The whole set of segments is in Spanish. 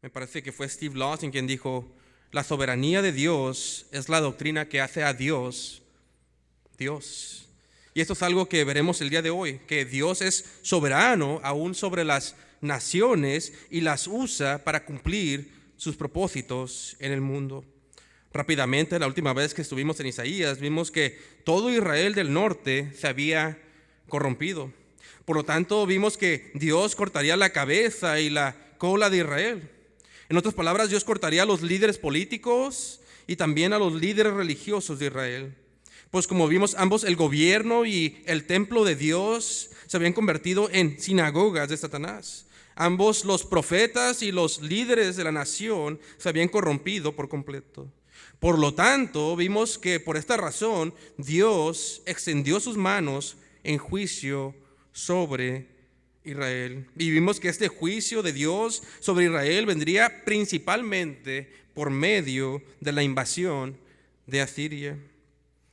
Me parece que fue Steve Lawson quien dijo: la soberanía de Dios es la doctrina que hace a Dios, Dios. Y esto es algo que veremos el día de hoy, que Dios es soberano aún sobre las naciones y las usa para cumplir sus propósitos en el mundo. Rápidamente, la última vez que estuvimos en Isaías, vimos que todo Israel del norte se había corrompido. Por lo tanto, vimos que Dios cortaría la cabeza y la cola de Israel. En otras palabras, Dios cortaría a los líderes políticos y también a los líderes religiosos de Israel. Pues como vimos, ambos, el gobierno y el templo de Dios, se habían convertido en sinagogas de Satanás. Ambos, los profetas y los líderes de la nación, se habían corrompido por completo. Por lo tanto, vimos que por esta razón Dios extendió sus manos en juicio sobre Israel. Y vimos que este juicio de Dios sobre Israel vendría principalmente por medio de la invasión de Asiria.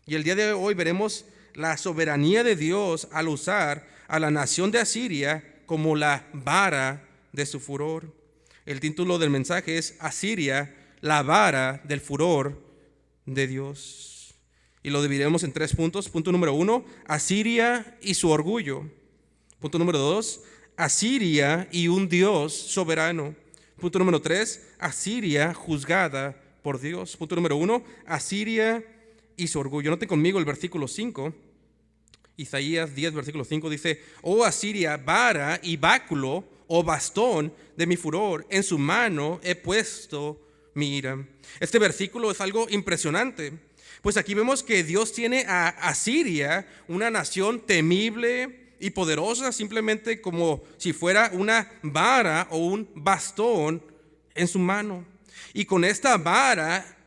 Y el día de hoy veremos la soberanía de Dios al usar a la nación de Asiria como la vara de su furor. El título del mensaje es Asiria, la vara del furor de Dios. Y lo dividiremos en 3 puntos. Punto número 1, Asiria y su orgullo. Punto número 2, Asiria y un Dios soberano. Punto número 3, Asiria juzgada por Dios. Punto número 1, Asiria y su orgullo. Noten conmigo el versículo 5. Isaías 10, versículo 5 dice: oh Asiria, vara y báculo o bastón de mi furor, en su mano he puesto mi ira. Este versículo es algo impresionante, pues aquí vemos que Dios tiene a Asiria, una nación temible y poderosa, simplemente como si fuera una vara o un bastón en su mano. Y con esta vara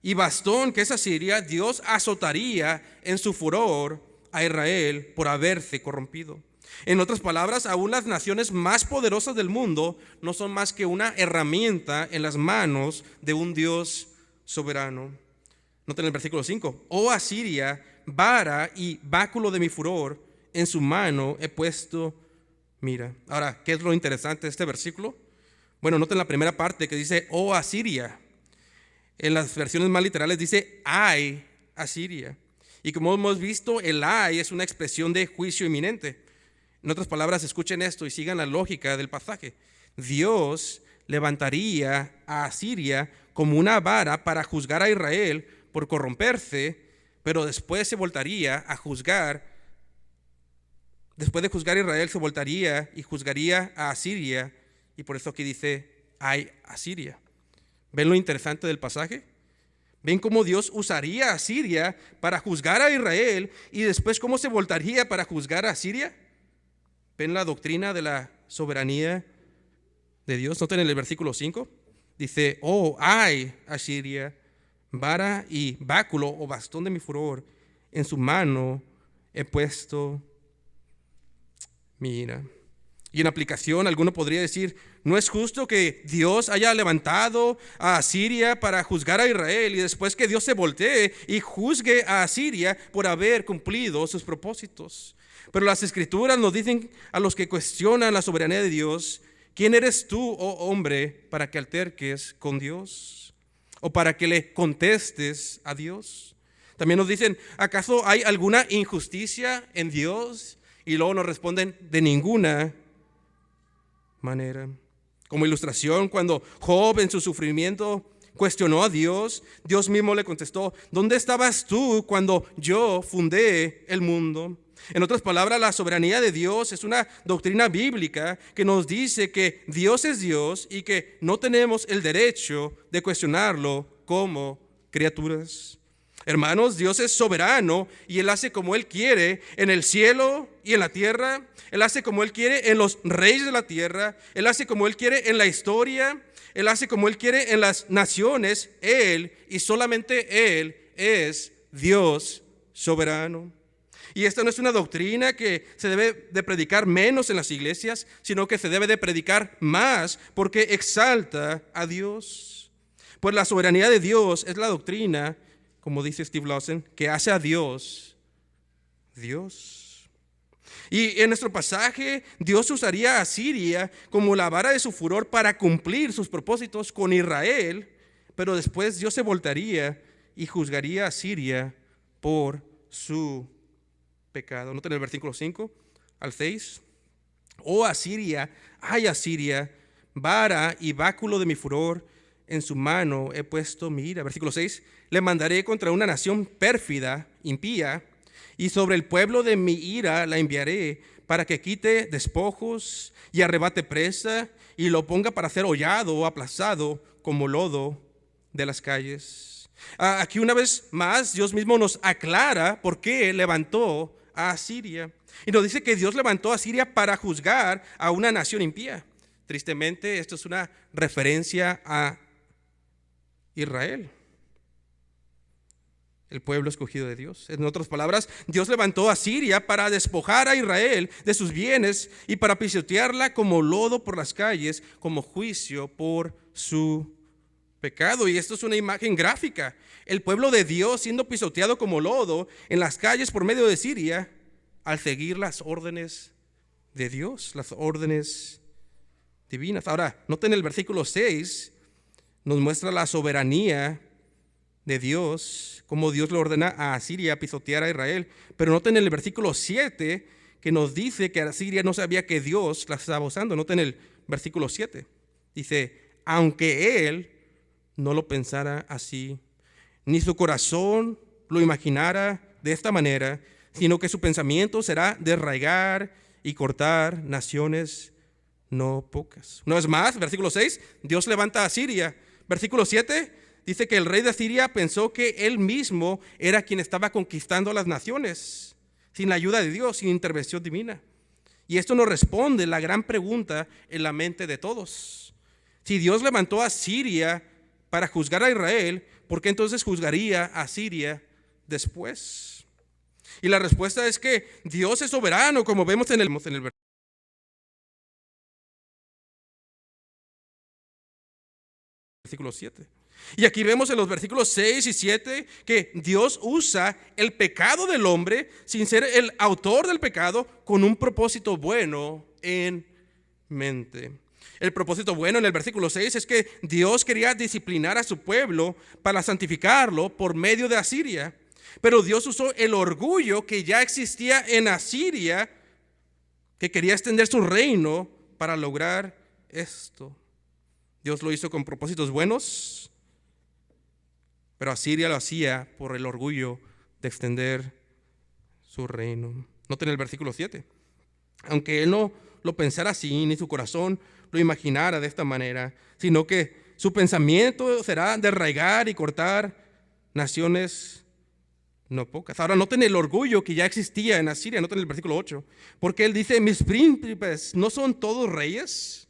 y bastón que es Asiria, Dios azotaría en su furor a Israel por haberse corrompido. En otras palabras, aún las naciones más poderosas del mundo no son más que una herramienta en las manos de un Dios soberano. Noten el versículo 5. Oh Asiria, vara y báculo de mi furor, en su mano he puesto mira. Ahora, ¿qué es lo interesante de este versículo? Bueno, noten la primera parte que dice, oh Asiria. En las versiones más literales dice, ay Asiria. Y como hemos visto, el ay es una expresión de juicio inminente. En otras palabras, escuchen esto y sigan la lógica del pasaje. Dios levantaría a Asiria como una vara para juzgar a Israel por corromperse, pero después se voltaría a juzgar. Después de juzgar a Israel, se voltaría y juzgaría a Asiria. Y por eso aquí dice, ay Asiria. ¿Ven lo interesante del pasaje? ¿Ven cómo Dios usaría a Asiria para juzgar a Israel y después cómo se voltaría para juzgar a Asiria? ¿Ven la doctrina de la soberanía de Dios? Noten en el versículo 5. Dice, oh, ay, Asiria, vara y báculo o bastón de mi furor, en su mano he puesto mi ira. Y en aplicación, alguno podría decir, ¿no es justo que Dios haya levantado a Asiria para juzgar a Israel y después que Dios se voltee y juzgue a Asiria por haber cumplido sus propósitos? Pero las Escrituras nos dicen a los que cuestionan la soberanía de Dios, ¿quién eres tú, oh hombre, para que alterques con Dios? ¿O para que le contestes a Dios? También nos dicen, ¿acaso hay alguna injusticia en Dios? Y luego nos responden, de ninguna manera. Como ilustración, cuando Job en su sufrimiento cuestionó a Dios, Dios mismo le contestó, ¿dónde estabas tú cuando yo fundé el mundo? En otras palabras, la soberanía de Dios es una doctrina bíblica que nos dice que Dios es Dios y que no tenemos el derecho de cuestionarlo como criaturas. Hermanos, Dios es soberano y Él hace como Él quiere en el cielo y en la tierra. Él hace como Él quiere en los reyes de la tierra. Él hace como Él quiere en la historia. Él hace como Él quiere en las naciones. Él y solamente Él es Dios soberano. Y esta no es una doctrina que se debe de predicar menos en las iglesias, sino que se debe de predicar más porque exalta a Dios. Pues la soberanía de Dios es la doctrina, como dice Steve Lawson, que hace a Dios, Dios. Y en nuestro pasaje, Dios usaría a Asiria como la vara de su furor para cumplir sus propósitos con Israel, pero después Dios se voltaría y juzgaría a Asiria por su pecado. Noten el versículo 5 al 6. Oh Asiria, ay Asiria, vara y báculo de mi furor, en su mano he puesto mi ira. Versículo 6. Le mandaré contra una nación pérfida, impía, y sobre el pueblo de mi ira la enviaré para que quite despojos y arrebate presa y lo ponga para ser hollado o aplazado como lodo de las calles. Aquí una vez más Dios mismo nos aclara por qué levantó a Asiria. Y nos dice que Dios levantó a Asiria para juzgar a una nación impía. Tristemente, esto es una referencia a Israel, el pueblo escogido de Dios. En otras palabras, Dios levantó a Asiria para despojar a Israel de sus bienes y para pisotearla como lodo por las calles, como juicio por su pecado. Y esto es una imagen gráfica. El pueblo de Dios siendo pisoteado como lodo en las calles por medio de Asiria, al seguir las órdenes de Dios, las órdenes divinas. Ahora, noten el versículo 6, nos muestra la soberanía de Dios, como Dios le ordena a Asiria pisotear a Israel. Pero noten el versículo 7 que nos dice que Asiria no sabía que Dios la estaba usando. Noten el versículo 7. Dice, aunque él no lo pensara así, ni su corazón lo imaginara de esta manera, sino que su pensamiento será desarraigar y cortar naciones no pocas. Una vez más, versículo 6, Dios levanta a Asiria. Versículo 7 dice que el rey de Asiria pensó que él mismo era quien estaba conquistando a las naciones, sin la ayuda de Dios, sin intervención divina. Y esto nos responde la gran pregunta en la mente de todos. Si Dios levantó a Asiria para juzgar a Israel, ¿por qué entonces juzgaría a Asiria después? Y la respuesta es que Dios es soberano, como vemos en el versículo 7. Y aquí vemos en los versículos 6 y 7 que Dios usa el pecado del hombre, sin ser el autor del pecado, con un propósito bueno en mente. El propósito bueno en el versículo 6 es que Dios quería disciplinar a su pueblo para santificarlo por medio de Asiria. Pero Dios usó el orgullo que ya existía en Asiria, que quería extender su reino para lograr esto. Dios lo hizo con propósitos buenos, pero Asiria lo hacía por el orgullo de extender su reino. Noten el versículo 7. Aunque él no lo pensara así, ni su corazón lo imaginara de esta manera, sino que su pensamiento será de arraigar y cortar naciones no pocas. Ahora noten el orgullo que ya existía en Asiria. Noten el versículo 8. Porque él dice, mis príncipes no son todos reyes.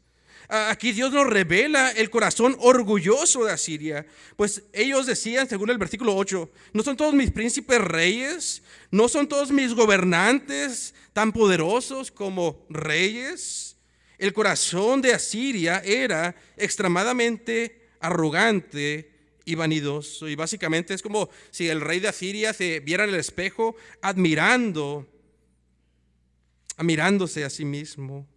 Aquí Dios nos revela el corazón orgulloso de Asiria, pues ellos decían, según el versículo 8, ¿no son todos mis príncipes reyes? ¿No son todos mis gobernantes tan poderosos como reyes? El corazón de Asiria era extremadamente arrogante y vanidoso, y básicamente es como si el rey de Asiria se viera en el espejo admirándose a sí mismo.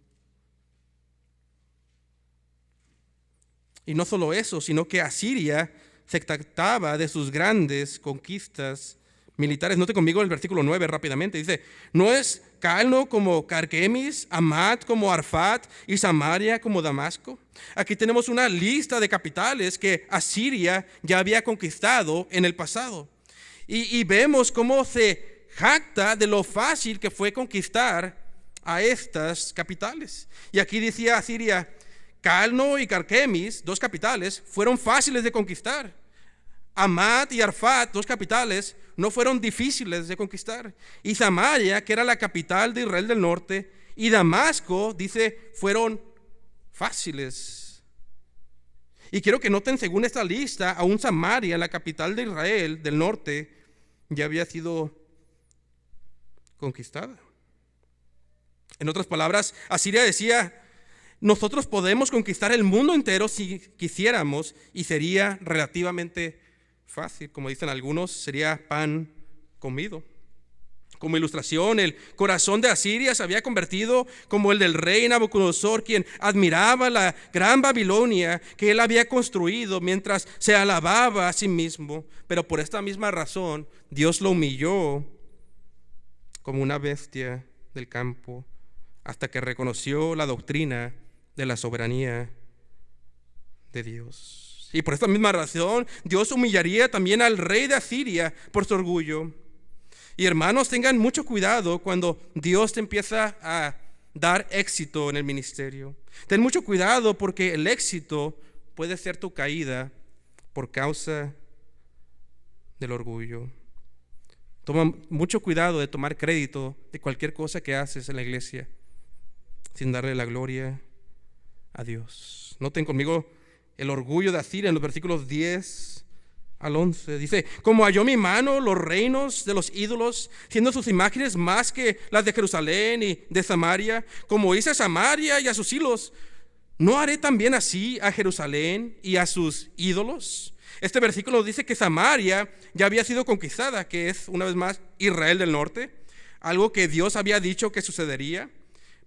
Y no solo eso, sino que Asiria se jactaba de sus grandes conquistas militares. Note conmigo el versículo 9 rápidamente. Dice, ¿no es Calno como Carquemis, Hamat como Arfat y Samaria como Damasco? Aquí tenemos una lista de capitales que Asiria ya había conquistado en el pasado. Y vemos cómo se jacta de lo fácil que fue conquistar a estas capitales. Y aquí decía Asiria, Calno y Carquemis, dos capitales, fueron fáciles de conquistar. Hamat y Arfat, dos capitales, no fueron difíciles de conquistar. Y Samaria, que era la capital de Israel del norte, y Damasco, dice, fueron fáciles. Y quiero que noten, según esta lista, aún Samaria, la capital de Israel del norte, ya había sido conquistada. En otras palabras, Asiria decía, nosotros podemos conquistar el mundo entero si quisiéramos y sería relativamente fácil. Como dicen algunos, sería pan comido. Como ilustración, el corazón de Asiria se había convertido como el del rey Nabucodonosor, quien admiraba la gran Babilonia que él había construido mientras se alababa a sí mismo. Pero por esta misma razón, Dios lo humilló como una bestia del campo, hasta que reconoció la doctrina de la soberanía de Dios. Y por esta misma razón, Dios humillaría también al rey de Asiria por su orgullo. Y hermanos, tengan mucho cuidado cuando Dios te empieza a dar éxito en el ministerio. Ten mucho cuidado, porque el éxito puede ser tu caída por causa del orgullo. Toma mucho cuidado de tomar crédito de cualquier cosa que haces en la iglesia sin darle la gloria a Dios. Noten conmigo el orgullo de Asiria en los versículos 10 al 11. Dice: como halló mi mano los reinos de los ídolos, siendo sus imágenes más que las de Jerusalén y de Samaria, como hice a Samaria y a sus ídolos, ¿no haré también así a Jerusalén y a sus ídolos? Este versículo dice que Samaria ya había sido conquistada, que es una vez más Israel del norte, algo que Dios había dicho que sucedería,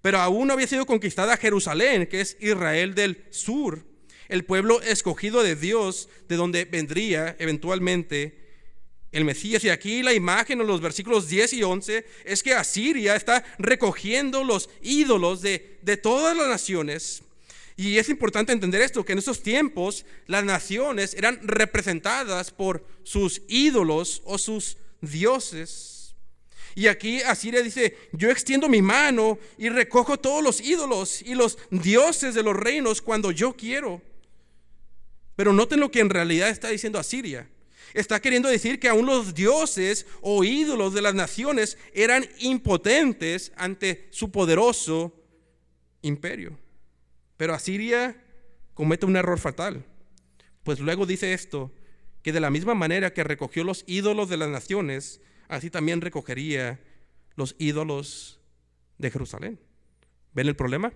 pero aún no había sido conquistada Jerusalén, que es Israel del sur, el pueblo escogido de Dios, de donde vendría eventualmente el Mesías. Y aquí la imagen en los versículos 10 y 11 es que Asiria está recogiendo los ídolos de todas las naciones. Y es importante entender esto, que en esos tiempos las naciones eran representadas por sus ídolos o sus dioses. Y aquí Asiria dice: yo extiendo mi mano y recojo todos los ídolos y los dioses de los reinos cuando yo quiero. Pero noten lo que en realidad está diciendo Asiria. Está queriendo decir que aún los dioses o ídolos de las naciones eran impotentes ante su poderoso imperio. Pero Asiria comete un error fatal, pues luego dice esto, que de la misma manera que recogió los ídolos de las naciones, así también recogería los ídolos de Jerusalén. ¿Ven el problema?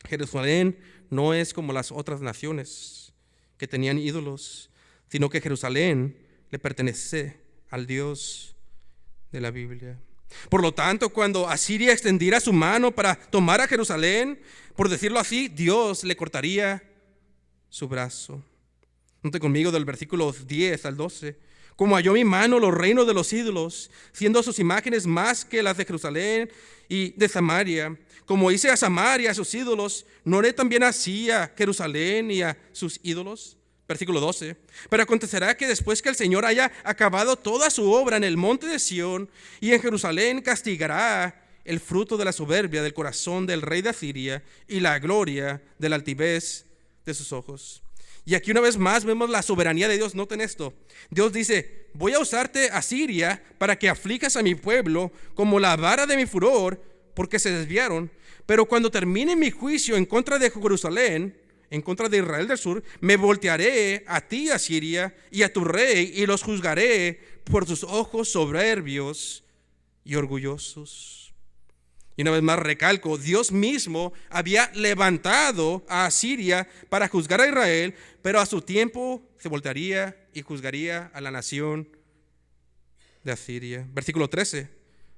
Jerusalén no es como las otras naciones que tenían ídolos, sino que Jerusalén le pertenece al Dios de la Biblia. Por lo tanto, cuando Asiria extendiera su mano para tomar a Jerusalén, por decirlo así, Dios le cortaría su brazo. Note conmigo del versículo 10 al 12. Como halló mi mano los reinos de los ídolos, siendo sus imágenes más que las de Jerusalén y de Samaria, como hice a Samaria a sus ídolos, ¿no haré también así a Jerusalén y a sus ídolos? Versículo 12. Pero acontecerá que después que el Señor haya acabado toda su obra en el monte de Sión y en Jerusalén, castigará el fruto de la soberbia del corazón del rey de Asiria y la gloria de la altivez de sus ojos. Y aquí una vez más vemos la soberanía de Dios. Noten esto. Dios dice: voy a usarte, Asiria, para que aflijas a mi pueblo como la vara de mi furor, porque se desviaron. Pero cuando termine mi juicio en contra de Jerusalén, en contra de Israel del sur, me voltearé a ti, Asiria, y a tu rey, y los juzgaré por tus ojos soberbios y orgullosos. Y una vez más recalco, Dios mismo había levantado a Asiria para juzgar a Israel, pero a su tiempo se voltearía y juzgaría a la nación de Asiria. Versículo 13,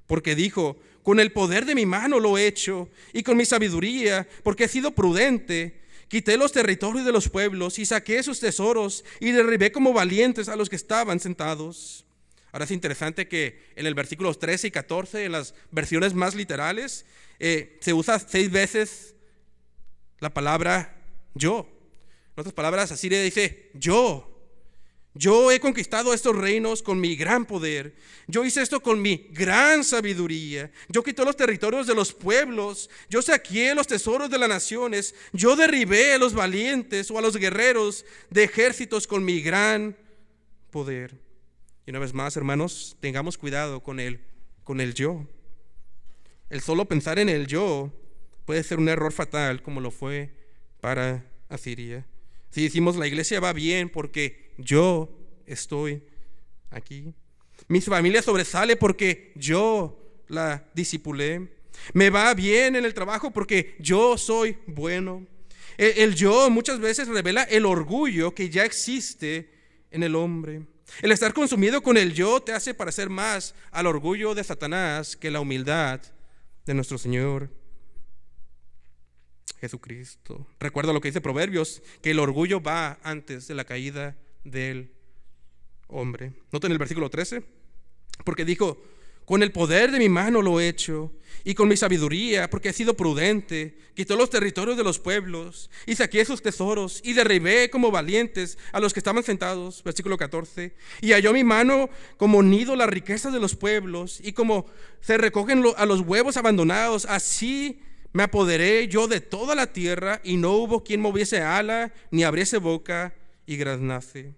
porque dijo: con el poder de mi mano lo he hecho, y con mi sabiduría, porque he sido prudente. Quité los territorios de los pueblos y saqué sus tesoros y derribé como valientes a los que estaban sentados. Ahora es interesante que en el versículos 13 y 14, en las versiones más literales, se usa 6 veces la palabra yo. En otras palabras, Asiria dice: yo he conquistado estos reinos con mi gran poder. Yo hice esto con mi gran sabiduría. Yo quité los territorios de los pueblos. Yo saqué los tesoros de las naciones. Yo derribé a los valientes o a los guerreros de ejércitos con mi gran poder. Y una vez más, hermanos, tengamos cuidado con el yo. El solo pensar en el yo puede ser un error fatal, como lo fue para Asiria. Si decimos la iglesia va bien porque yo estoy aquí, mi familia sobresale porque yo la discipulé, me va bien en el trabajo porque yo soy bueno. El yo muchas veces revela el orgullo que ya existe en el hombre. El estar consumido con el yo te hace parecer más al orgullo de Satanás que la humildad de nuestro Señor Jesucristo. Recuerda lo que dice Proverbios, que el orgullo va antes de la caída del hombre. Noten el versículo 13, porque dijo: con el poder de mi mano lo he hecho, y con mi sabiduría, porque he sido prudente, quitó los territorios de los pueblos, y saqué sus tesoros, y derribé como valientes a los que estaban sentados. Versículo 14, y halló mi mano como nido las riquezas de los pueblos, y como se recogen a los huevos abandonados, así me apoderé yo de toda la tierra, y no hubo quien moviese ala, ni abriese boca, y graznase.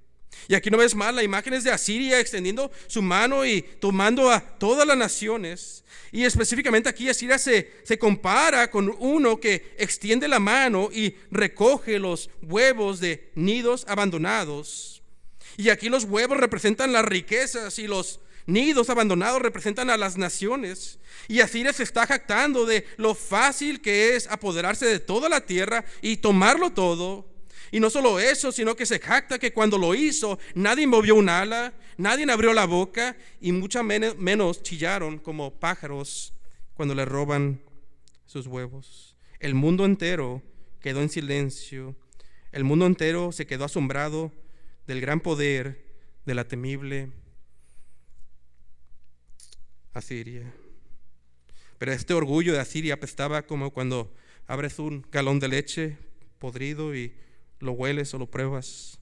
Y aquí no ves más, la imagen es de Asiria extendiendo su mano y tomando a todas las naciones. Y específicamente aquí Asiria se compara con uno que extiende la mano y recoge los huevos de nidos abandonados. Y aquí los huevos representan las riquezas y los nidos abandonados representan a las naciones. Y Asiria se está jactando de lo fácil que es apoderarse de toda la tierra y tomarlo todo. Y no solo eso, sino que se jacta que cuando lo hizo, nadie movió un ala, nadie abrió la boca, y mucho menos chillaron como pájaros cuando le roban sus huevos. El mundo entero quedó en silencio. El mundo entero se quedó asombrado del gran poder de la temible Asiria. Pero este orgullo de Asiria apestaba como cuando abres un galón de leche podrido y lo hueles o lo pruebas.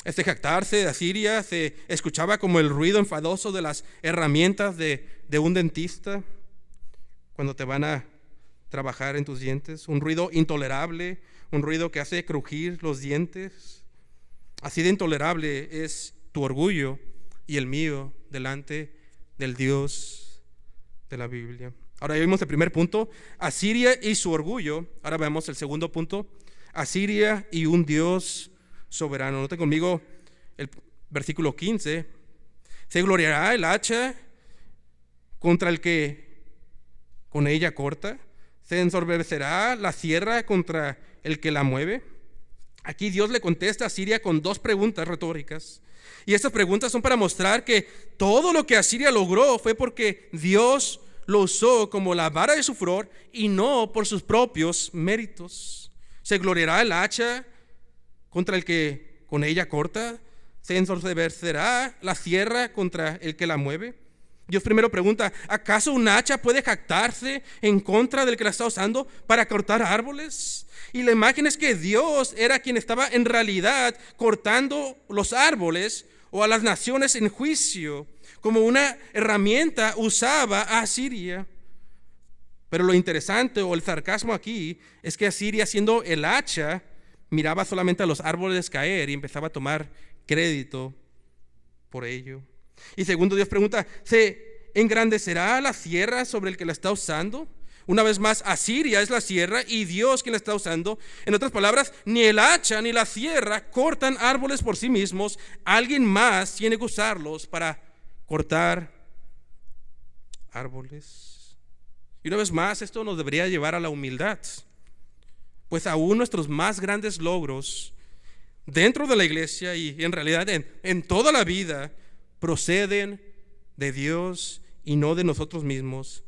Este jactarse de Asiria se escuchaba como el ruido enfadoso de las herramientas de un dentista cuando te van a trabajar en tus dientes. Un ruido intolerable, un ruido que hace crujir los dientes. Así de intolerable es tu orgullo y el mío delante del Dios de la Biblia. Ahora ya vimos el primer punto, Asiria y su orgullo. Ahora veamos el segundo punto, Asiria y un Dios soberano. Noten conmigo el versículo 15. Se gloriará el hacha contra el que con ella corta. Se ensorbecerá la sierra contra el que la mueve. Aquí Dios le contesta a Asiria con dos preguntas retóricas. Y estas preguntas son para mostrar que todo lo que Asiria logró fue porque Dios lo usó como la vara de su furor y no por sus propios méritos. Se gloriará el hacha contra el que con ella corta. Se ensorbecerá la sierra contra el que la mueve. Dios primero pregunta: ¿acaso un hacha puede jactarse en contra del que la está usando para cortar árboles? Y la imagen es que Dios era quien estaba en realidad cortando los árboles o a las naciones en juicio. Como una herramienta usaba a Asiria. Pero lo interesante o el sarcasmo aquí es que Asiria, siendo el hacha, miraba solamente a los árboles caer y empezaba a tomar crédito por ello. Y segundo, Dios pregunta: ¿se engrandecerá la sierra sobre el que la está usando? Una vez más, Asiria es la sierra y Dios quien la está usando. En otras palabras, ni el hacha ni la sierra cortan árboles por sí mismos. Alguien más tiene que usarlos para cortar árboles. Y una vez más, esto nos debería llevar a la humildad, pues aún nuestros más grandes logros dentro de la iglesia y en realidad en toda la vida proceden de Dios y no de nosotros mismos,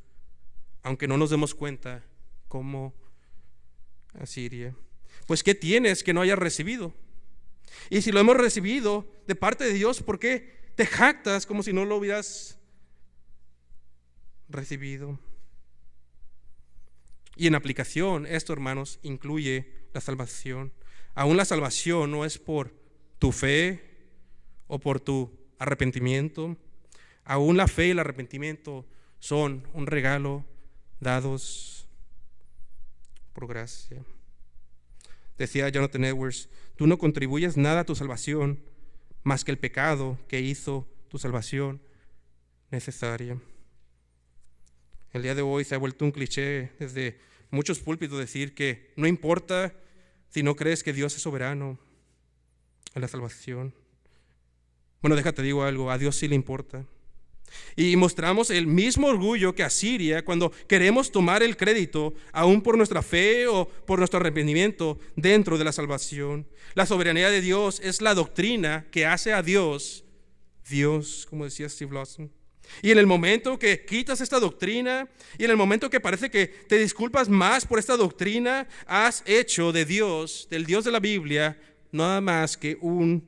aunque no nos demos cuenta, como Asiria. Pues ¿qué tienes que no hayas recibido? Y si lo hemos recibido de parte de Dios, ¿por qué te jactas como si no lo hubieras recibido? Y en aplicación, esto, hermanos, incluye la salvación. Aún la salvación no es por tu fe o por tu arrepentimiento. Aún la fe y el arrepentimiento son un regalo dados por gracia. Decía Jonathan Edwards: tú no contribuyes nada a tu salvación más que el pecado que hizo tu salvación necesaria. El día de hoy se ha vuelto un cliché desde muchos púlpitos decir que no importa si no crees que Dios es soberano en la salvación. Bueno, déjate digo algo, a Dios sí le importa. Y mostramos el mismo orgullo que Asiria cuando queremos tomar el crédito, aún por nuestra fe o por nuestro arrepentimiento dentro de la salvación. La soberanía de Dios es la doctrina que hace a Dios, Dios, como decía Steve Lawson. Y en el momento que quitas esta doctrina, y en el momento que parece que te disculpas más por esta doctrina, has hecho de Dios, del Dios de la Biblia, nada más que un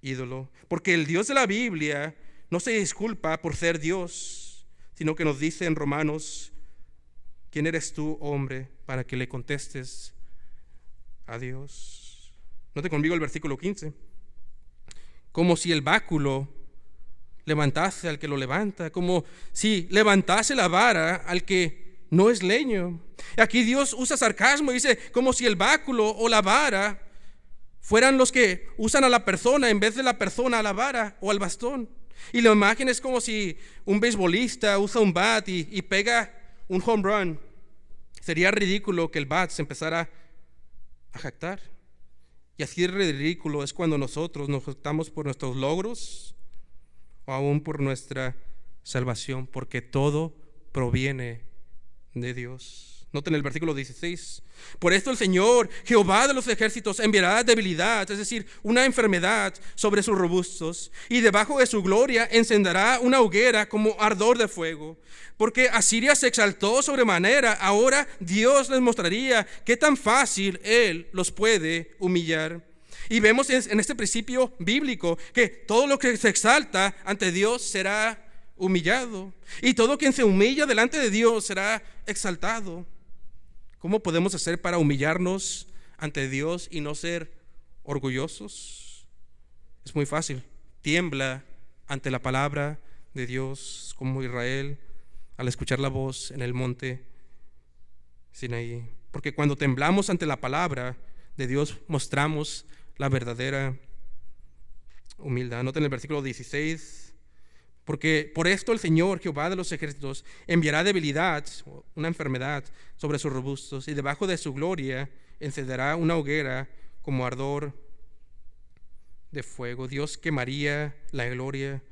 ídolo. Porque el Dios de la Biblia no se disculpa por ser Dios, sino que nos dice en Romanos: ¿quién eres tú, hombre, para que le contestes a Dios? Note conmigo el versículo 15. Como si el báculo levantase al que lo levanta, como si levantase la vara al que no es leño. Aquí Dios usa sarcasmo y dice como si el báculo o la vara fueran los que usan a la persona en vez de la persona a la vara o al bastón. Y la imagen es como si un beisbolista usa un bat y pega un home run. Sería ridículo que el bat se empezara a jactar. Y así de ridículo es cuando nosotros nos jactamos por nuestros logros o aún por nuestra salvación, porque todo proviene de Dios. Noten el versículo 16. Por esto el Señor, Jehová de los ejércitos, enviará debilidad, es decir, una enfermedad sobre sus robustos, y debajo de su gloria encenderá una hoguera como ardor de fuego. Porque Asiria se exaltó sobremanera, ahora Dios les mostraría qué tan fácil Él los puede humillar. Y vemos en este principio bíblico que todo lo que se exalta ante Dios será humillado, y todo quien se humilla delante de Dios será exaltado. ¿Cómo podemos hacer para humillarnos ante Dios y no ser orgullosos? Es muy fácil. Tiembla ante la palabra de Dios como Israel al escuchar la voz en el monte Sinaí. Porque cuando temblamos ante la palabra de Dios mostramos la verdadera humildad. Noten el versículo 16. Porque por esto el Señor, Jehová de los ejércitos, enviará debilidad, una enfermedad, sobre sus robustos, y debajo de su gloria encenderá una hoguera como ardor de fuego. Dios quemaría la gloria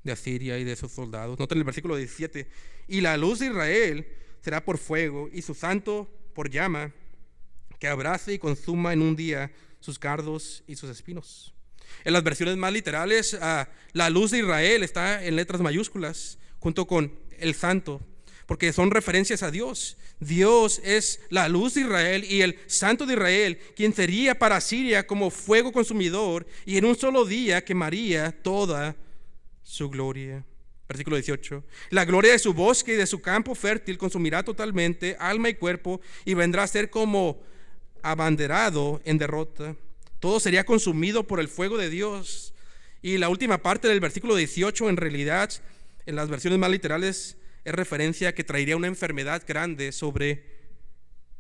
de Asiria y de sus soldados. Noten el versículo 17. Y la luz de Israel será por fuego, y su santo por llama, que abrace y consuma en un día sus cardos y sus espinos. En las versiones más literales, la luz de Israel está en letras mayúsculas junto con el santo, porque son referencias a Dios. Dios es la luz de Israel y el santo de Israel, quien sería para Asiria como fuego consumidor, y en un solo día quemaría toda su gloria. Versículo 18. La gloria de su bosque y de su campo fértil consumirá totalmente alma y cuerpo, y vendrá a ser como abanderado en derrota. Todo sería consumido por el fuego de Dios. Y la última parte del versículo 18, en realidad, en las versiones más literales, es referencia a que traería una enfermedad grande sobre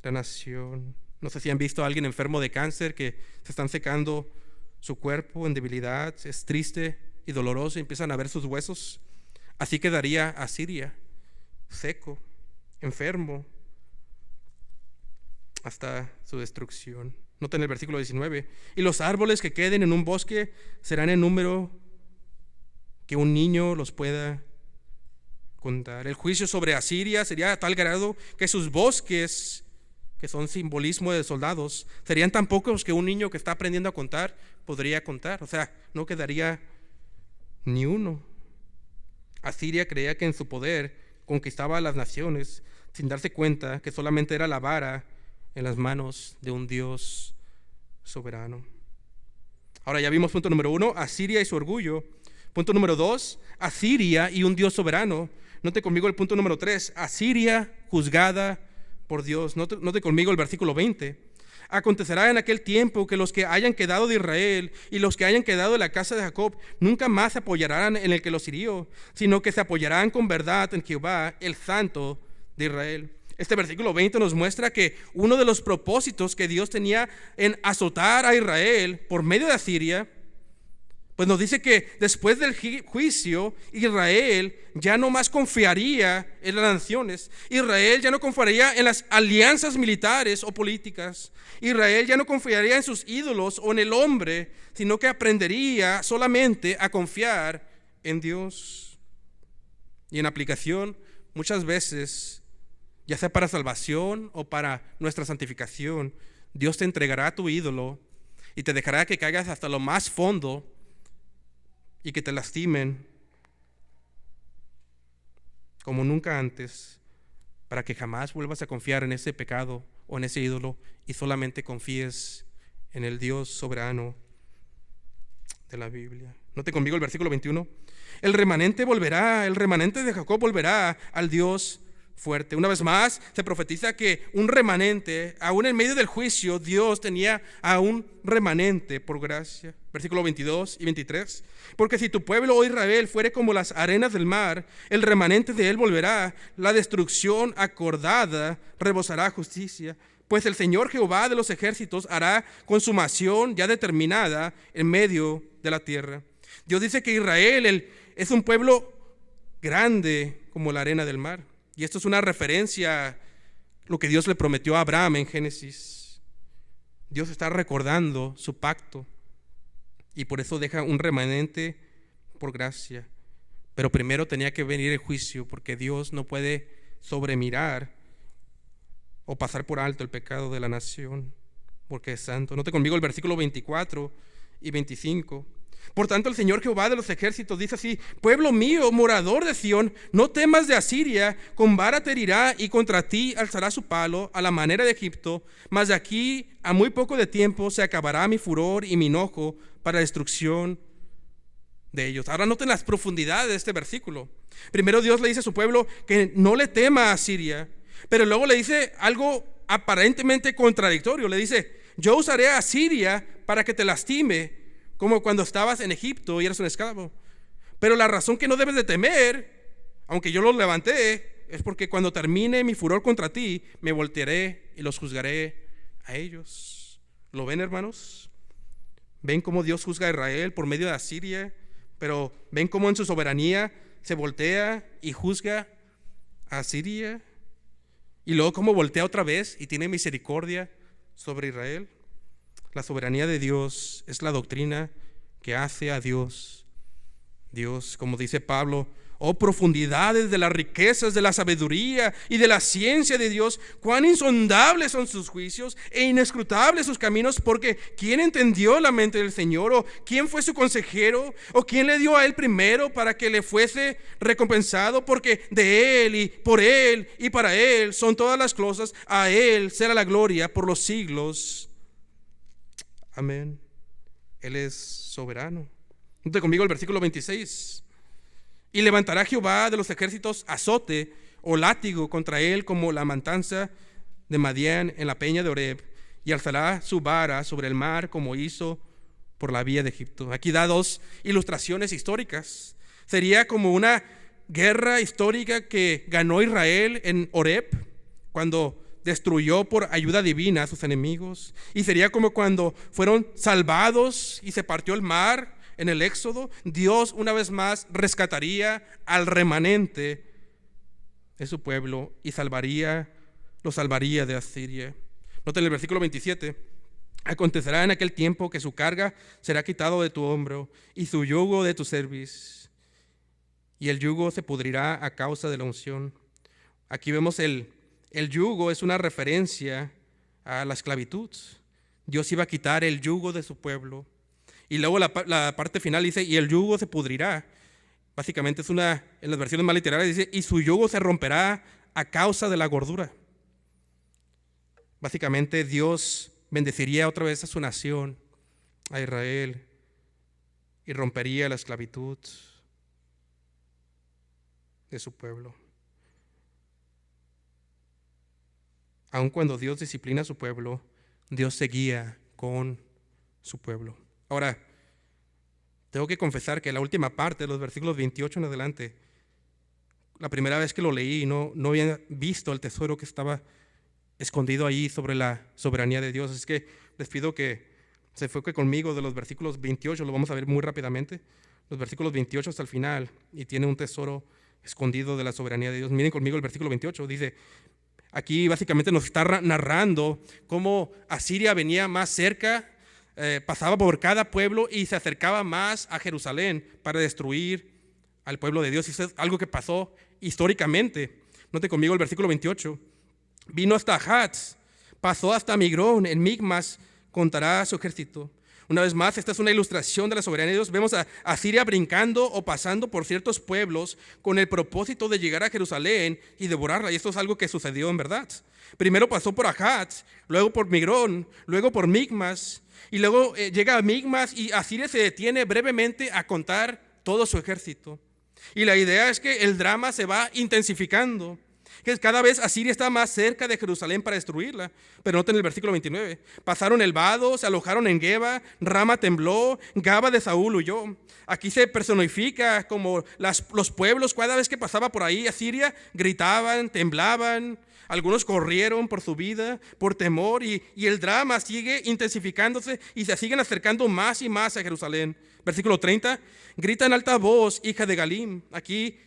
la nación. No sé si han visto a alguien enfermo de cáncer que se están secando su cuerpo en debilidad. Es triste y doloroso, y empiezan a ver sus huesos. Así quedaría Asiria, seco, enfermo, hasta su destrucción. Noten el versículo 19. Y los árboles que queden en un bosque serán en número que un niño los pueda contar. El juicio sobre Asiria sería a tal grado que sus bosques, que son simbolismo de soldados, serían tan pocos que un niño que está aprendiendo a contar podría contar. O sea, no quedaría ni uno. Asiria creía que en su poder conquistaba a las naciones sin darse cuenta que solamente era la vara en las manos de un Dios soberano. Ahora ya vimos punto número 1, Asiria y su orgullo. Punto número 2, Asiria y un Dios soberano. Note conmigo el punto número 3, Asiria juzgada por Dios. Note conmigo el versículo 20. Acontecerá en aquel tiempo que los que hayan quedado de Israel y los que hayan quedado de la casa de Jacob nunca más se apoyarán en el que los hirió, sino que se apoyarán con verdad en Jehová, el Santo de Israel. Este versículo 20 nos muestra que uno de los propósitos que Dios tenía en azotar a Israel por medio de Asiria, pues nos dice que después del juicio, Israel ya no más confiaría en las naciones. Israel ya no confiaría en las alianzas militares o políticas. Israel ya no confiaría en sus ídolos o en el hombre, sino que aprendería solamente a confiar en Dios. Y en aplicación, muchas veces, ya sea para salvación o para nuestra santificación, Dios te entregará a tu ídolo y te dejará que caigas hasta lo más fondo y que te lastimen como nunca antes, para que jamás vuelvas a confiar en ese pecado o en ese ídolo y solamente confíes en el Dios soberano de la Biblia. Note conmigo el versículo 21. El remanente de Jacob volverá al Dios fuerte. Una vez más, se profetiza que un remanente, aún en medio del juicio, Dios tenía a un remanente por gracia. Versículo 22 y 23. Porque si tu pueblo, oh Israel, fuere como las arenas del mar, el remanente de él volverá, la destrucción acordada rebosará justicia. Pues el Señor Jehová de los ejércitos hará consumación ya determinada en medio de la tierra. Dios dice que Israel es un pueblo grande como la arena del mar. Y esto es una referencia a lo que Dios le prometió a Abraham en Génesis. Dios está recordando su pacto y por eso deja un remanente por gracia. Pero primero tenía que venir el juicio, porque Dios no puede sobremirar o pasar por alto el pecado de la nación, porque es santo. Note conmigo el versículo 24 y 25. Por tanto, el Señor Jehová de los ejércitos dice así: pueblo mío, morador de Sión, no temas de Asiria, con vara te herirá y contra ti alzará su palo a la manera de Egipto, mas de aquí a muy poco de tiempo se acabará mi furor y mi enojo para destrucción de ellos. Ahora noten las profundidades de este versículo. Primero Dios le dice a su pueblo que no le tema a Asiria, pero luego le dice algo aparentemente contradictorio. Le dice: yo usaré a Asiria para que te lastime, como cuando estabas en Egipto y eras un esclavo. Pero la razón que no debes de temer, aunque yo los levanté, es porque cuando termine mi furor contra ti, me voltearé y los juzgaré a ellos. ¿Lo ven, hermanos? ¿Ven cómo Dios juzga a Israel por medio de Asiria? Pero ¿ven cómo en su soberanía se voltea y juzga a Asiria? Y luego cómo voltea otra vez y tiene misericordia sobre Israel. La soberanía de Dios es la doctrina que hace a Dios. Dios, como dice Pablo: oh profundidades de las riquezas de la sabiduría y de la ciencia de Dios, cuán insondables son sus juicios e inescrutables sus caminos, porque ¿quién entendió la mente del Señor? ¿O quién fue su consejero? ¿O quién le dio a él primero para que le fuese recompensado? Porque de él y para él son todas las cosas, a él será la gloria por los siglos. Amén. Él es soberano. Note conmigo el versículo 26. Y levantará Jehová de los ejércitos azote o látigo contra él como la matanza de Madián en la peña de Oreb, y alzará su vara sobre el mar como hizo por la vía de Egipto. Aquí da dos ilustraciones históricas. Sería como una guerra histórica que ganó Israel en Oreb, cuando destruyó por ayuda divina a sus enemigos. Y sería como cuando fueron salvados y se partió el mar en el Éxodo. Dios una vez más rescataría al remanente de su pueblo y lo salvaría de Asiria. Noten el versículo 27. Acontecerá en aquel tiempo que su carga será quitado de tu hombro y su yugo de tu cerviz, y el yugo se pudrirá a causa de la unción. Aquí vemos el yugo es una referencia a la esclavitud. Dios iba a quitar el yugo de su pueblo. Y luego la parte final dice: y el yugo se pudrirá. Básicamente es en las versiones más literarias dice: y su yugo se romperá a causa de la gordura. Básicamente Dios bendeciría otra vez a su nación, a Israel, y rompería la esclavitud de su pueblo. Aun cuando Dios disciplina a su pueblo, Dios se guía con su pueblo. Ahora, tengo que confesar que la última parte de los versículos 28 en adelante, la primera vez que lo leí, no había visto el tesoro que estaba escondido ahí sobre la soberanía de Dios. Es que les pido que se enfoque conmigo de los versículos 28, lo vamos a ver muy rápidamente, los versículos 28 hasta el final, y tiene un tesoro escondido de la soberanía de Dios. Miren conmigo el versículo 28, dice: aquí básicamente nos está narrando cómo Asiria venía más cerca, pasaba por cada pueblo y se acercaba más a Jerusalén para destruir al pueblo de Dios. Y eso es algo que pasó históricamente. Note conmigo el versículo 28. Vino hasta Hatz, pasó hasta Migrón, en Migmas contará su ejército. Una vez más, esta es una ilustración de la soberanía de Dios. Vemos a Siria brincando o pasando por ciertos pueblos con el propósito de llegar a Jerusalén y devorarla. Y esto es algo que sucedió en verdad. Primero pasó por Ahatz, luego por Migrón, luego por Migmas, y luego llega a Migmas y Asiria se detiene brevemente a contar todo su ejército. Y la idea es que el drama se va intensificando, que cada vez Asiria está más cerca de Jerusalén para destruirla. Pero noten el versículo 29. Pasaron el vado, se alojaron en Geba, Rama tembló, Gaba de Saúl huyó. Aquí se personifica como los pueblos, cada vez que pasaba por ahí Asiria, gritaban, temblaban. Algunos corrieron por su vida, por temor, y el drama sigue intensificándose y se siguen acercando más y más a Jerusalén. Versículo 30, grita en alta voz, hija de Galim. Aquí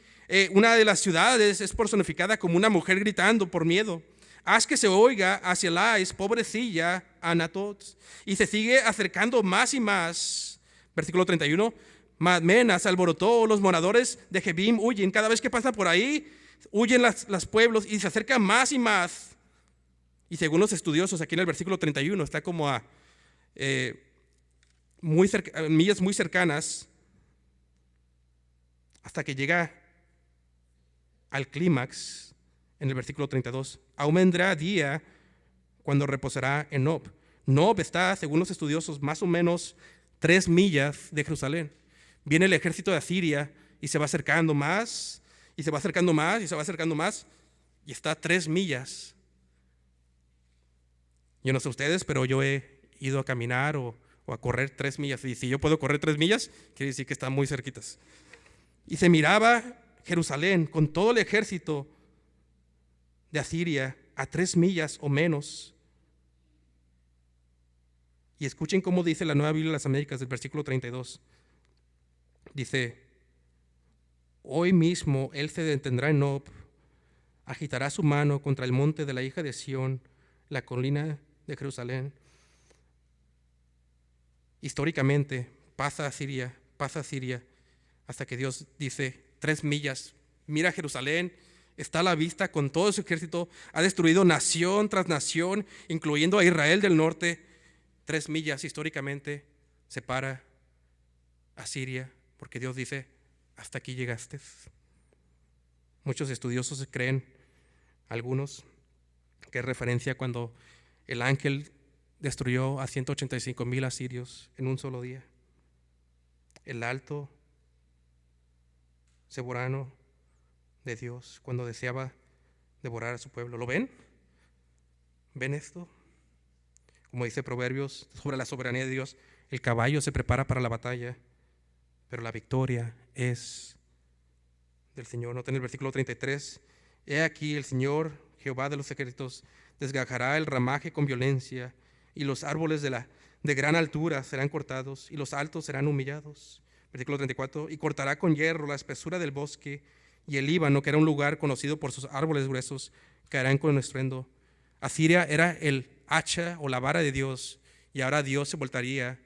una de las ciudades es personificada como una mujer gritando por miedo. Haz que se oiga hacia Lais, pobrecilla Anatot. Y se sigue acercando más y más. Versículo 31, Madmena se alborotó, los moradores de Jebim huyen. Cada vez que pasa por ahí, huyen los pueblos y se acercan más y más. Y según los estudiosos, aquí en el versículo 31 está como a millas muy cercanas, hasta que llega al clímax en el versículo 32. Aún vendrá día cuando reposará en Nob. Nob está, según los estudiosos, más o menos 3 millas de Jerusalén. Viene el ejército de Asiria y se va acercando más, y se va acercando más, y se va acercando más, y está a 3 millas. Yo no sé ustedes, pero yo he ido a caminar o a correr 3 millas. Y si yo puedo correr 3 millas, quiere decir que están muy cerquitas. Y se miraba Jerusalén con todo el ejército de Asiria a 3 millas o menos. Y escuchen cómo dice la Nueva Biblia de las Américas, del versículo 32. Dice: hoy mismo él se detendrá en Nob, agitará su mano contra el monte de la hija de Sión, la colina de Jerusalén. Históricamente pasa a Siria, hasta que Dios dice: 3 millas, mira Jerusalén, está a la vista con todo su ejército, ha destruido nación tras nación, incluyendo a Israel del norte. 3 millas históricamente separa a Siria, porque Dios dice: hasta aquí llegaste. Muchos estudiosos creen, algunos, que es referencia cuando el ángel destruyó a 185,000 asirios en un solo día. El alto soberano de Dios, cuando deseaba devorar a su pueblo. ¿Lo ven? ¿Ven esto? Como dice Proverbios sobre la soberanía de Dios, el caballo se prepara para la batalla, pero la victoria es del Señor. Noten el versículo 33. He aquí el Señor, Jehová de los ejércitos, desgajará el ramaje con violencia, y los árboles de gran altura serán cortados, y los altos serán humillados. Versículo 34. Y cortará con hierro la espesura del bosque, y el Líbano, que era un lugar conocido por sus árboles gruesos, caerán con estruendo. Asiria era el hacha o la vara de Dios, y ahora Dios se voltaría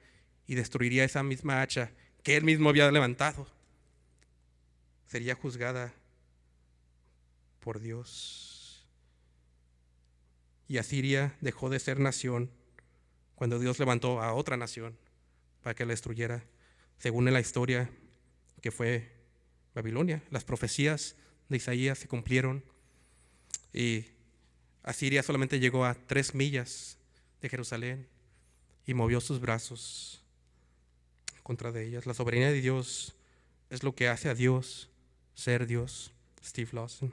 y destruiría esa misma hacha que él mismo había levantado. Sería juzgada por Dios. Y Asiria dejó de ser nación cuando Dios levantó a otra nación para que la destruyera, según en la historia que fue Babilonia. Las profecías de Isaías se cumplieron y Asiria solamente llegó a 3 millas de Jerusalén y movió sus brazos contra de ellas. La soberanía de Dios es lo que hace a Dios ser Dios. Steve Lawson.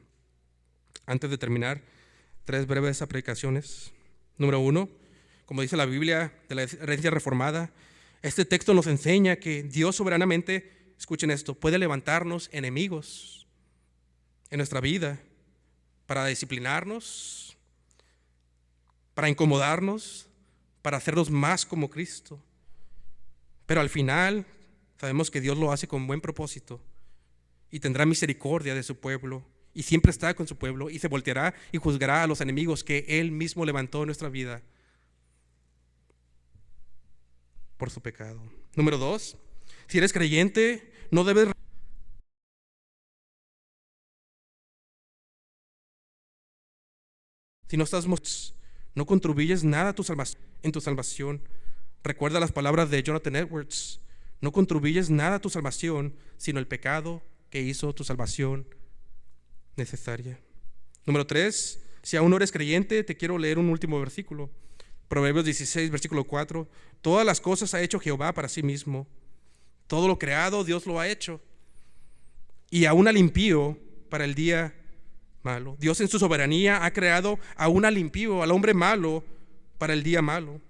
Antes de terminar, 3 breves aplicaciones. Número 1, como dice la Biblia de la herencia reformada, este texto nos enseña que Dios soberanamente, escuchen esto, puede levantarnos enemigos en nuestra vida para disciplinarnos, para incomodarnos, para hacernos más como Cristo. Pero al final sabemos que Dios lo hace con buen propósito y tendrá misericordia de su pueblo y siempre está con su pueblo y se volteará y juzgará a los enemigos que Él mismo levantó en nuestra vida por su pecado. Número 2, si eres creyente, no debes Si no estás, no contribuyes nada a tu salvación, en tu salvación. Recuerda las palabras de Jonathan Edwards. No contribuyes nada a tu salvación, sino el pecado que hizo tu salvación necesaria. Número 3, si aún no eres creyente, te quiero leer un último versículo. Proverbios 16, versículo 4. Todas las cosas ha hecho Jehová para sí mismo. Todo lo creado Dios lo ha hecho. Y aún al impío para el día malo. Dios en su soberanía ha creado aún al impío, al hombre malo, para el día malo.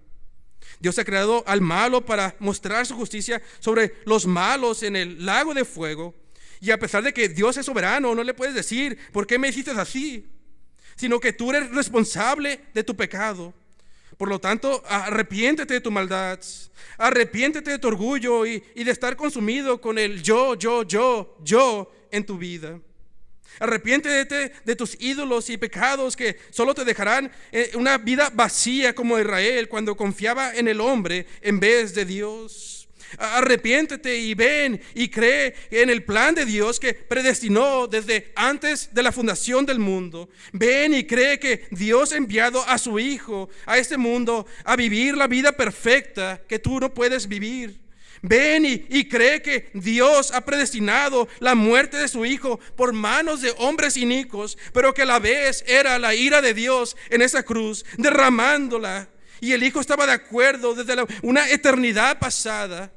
Dios ha creado al malo para mostrar su justicia sobre los malos en el lago de fuego. Y a pesar de que Dios es soberano, no le puedes decir, ¿por qué me hiciste así? Sino que tú eres responsable de tu pecado. Por lo tanto, arrepiéntete de tu maldad, arrepiéntete de tu orgullo y de estar consumido con el yo en tu vida. Arrepiéntete de tus ídolos y pecados que solo te dejarán una vida vacía como Israel cuando confiaba en el hombre en vez de Dios. Arrepiéntete y ven y cree en el plan de Dios que predestinó desde antes de la fundación del mundo. Ven y cree que Dios ha enviado a su Hijo a este mundo a vivir la vida perfecta que tú no puedes vivir. Ven y cree que Dios ha predestinado la muerte de su Hijo por manos de hombres inicuos, pero que a la vez era la ira de Dios en esa cruz, derramándola. Y el Hijo estaba de acuerdo desde una eternidad pasada.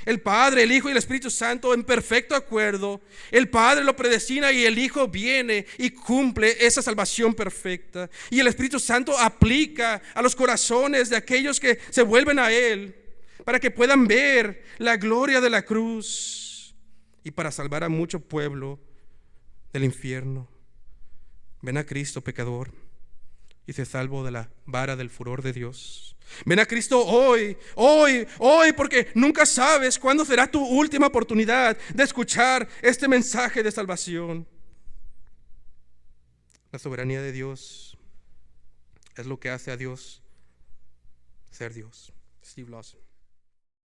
El Padre, el Hijo y el Espíritu Santo en perfecto acuerdo. El Padre lo predestina y el Hijo viene y cumple esa salvación perfecta. Y el Espíritu Santo aplica a los corazones de aquellos que se vuelven a Él, para que puedan ver la gloria de la cruz y para salvar a mucho pueblo del infierno. Ven a Cristo, pecador, y sé salvo de la vara del furor de Dios. Ven a Cristo hoy, porque nunca sabes cuándo será tu última oportunidad de escuchar este mensaje de salvación. La soberanía de Dios es lo que hace a Dios ser Dios. Steve Lawson.